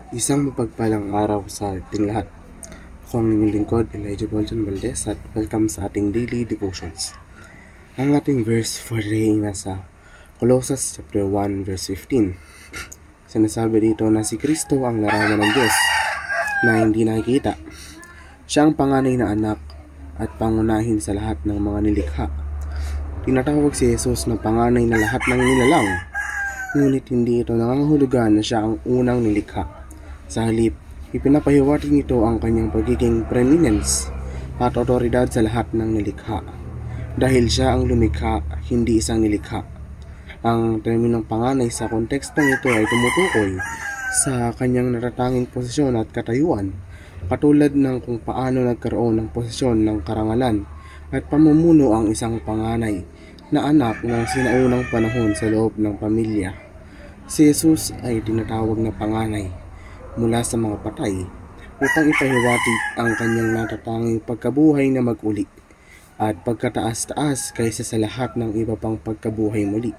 Isang mapagpalang araw sa ating lahat. Ako ang inyong lingkod, Elijah Bolton Valdez, at welcome sa ating daily devotions. Ang ating verse for today ay nasa Colossus chapter 1 verse 15. Sinasabi dito na si Kristo ang larawan ng Diyos na hindi nakikita. Siya ang panganay na anak at pangunahin sa lahat ng mga nilikha. Tinatawag si Jesus na panganay na lahat ng nilalang, ngunit hindi ito nangangahulugan na siya ang unang nilikha. Sa halip, ipinapahiwatig nito ang kanyang pagiging preeminence at otoridad sa lahat ng nilikha. Dahil siya ang lumikha, hindi isang nilikha. Ang terminong panganay sa kontekstong ito ay tumutukoy sa kanyang natatanging posisyon at katayuan, katulad ng kung paano nagkaroon ng posisyon ng karangalan at pamumuno ang isang panganay na anak ng sinaunang panahon sa loob ng pamilya. Si Jesus ay tinatawag na panganay mula sa mga patay upang ipahiwatig ang kanyang natatanging pagkabuhay na mag-uli at pagkataas-taas kaysa sa lahat ng iba pang pagkabuhay muli.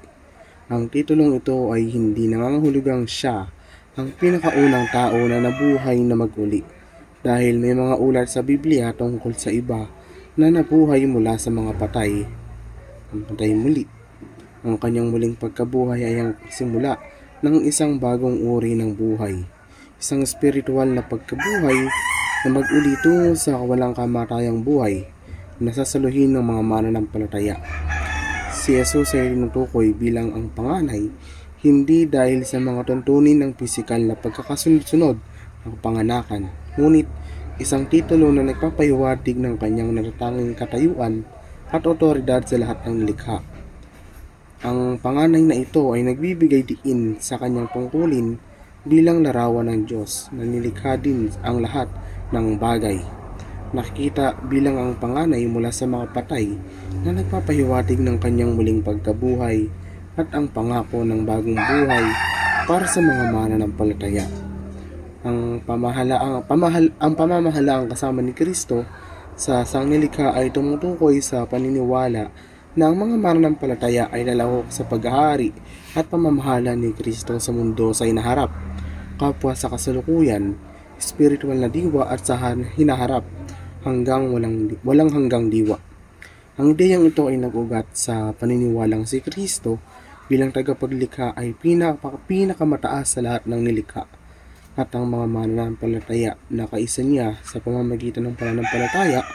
Ang titulong ito ay hindi nangangahulugang siya ang pinakaunang tao na nabuhay na mag-uli, dahil may mga ulat sa Biblia tungkol sa iba na nabuhay mula sa mga patay muli. Ang kanyang muling pagkabuhay ay ang simula ng isang bagong uri ng buhay, isang espiritual na pagkabuhay na mag-uli tungo sa walang kamatayang buhay na sasaluhin ng mga mananampalataya. Si Jesus ay tinutukoy bilang ang panganay hindi dahil sa mga tuntunin ng pisikal na pagkakasunod-sunod ng panganakan, ngunit isang titulo na nagpapahiwatig ng kanyang natatanging katayuan at otoridad sa lahat ng nilikha. Ang panganay na ito ay nagbibigay diin sa kanyang tungkulin bilang larawan ng Diyos na nilikha din ang lahat ng bagay. Nakikita bilang ang panganay mula sa mga patay na nagpapahiwatig ng kanyang muling pagkabuhay at ang pangako ng bagong buhay para sa mga mananampalataya. Ang pamamahalaang kasama ni Kristo sa sangnilikha ay tumutukoy sa paniniwala na ang mga mananampalataya ay lalahok sa paghahari at pamamahala ni Kristo sa mundo sa inaharap, kapwa sa kasalukuyan, spiritual na diwa at sa hinaharap hanggang walang hanggang diwa. Ang ideyang ito ay nag-ugat sa paniniwalang si Kristo bilang tagapaglikha ay pinakamataas sa lahat ng nilikha, at ang mga mananampalataya na kaisa niya sa pamamagitan ng pananampalataya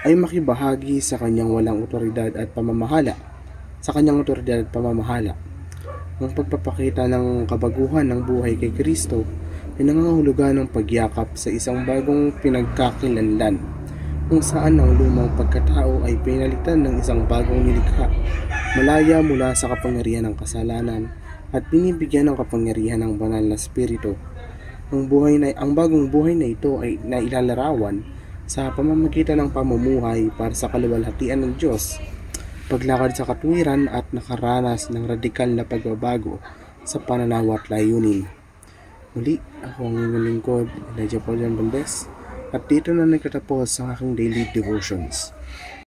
ay makibahagi sa kanyang otoridad at pamamahala. Ang pagpapakita ng kabaguhan ng buhay kay Kristo ay nangangahulugan ng pagyakap sa isang bagong pinagkakilanlan, kung saan ang lumang pagkatao ay pinalitan ng isang bagong nilikha, malaya mula sa kapangyarihan ng kasalanan at binibigyan ng kapangyarihan ng banal na spirito. Ang bagong buhay na ito ay nailalarawan sa pamamagitan ng pamumuhay para sa kaluwalhatian ng Diyos, paglakad sa katwiran at nakaranas ng radikal na pagbabago sa pananaw at layunin. Muli, ako ang inyong lingkod, Elijah Bolton Valdez, at dito na nagtatapos ang aking daily devotions.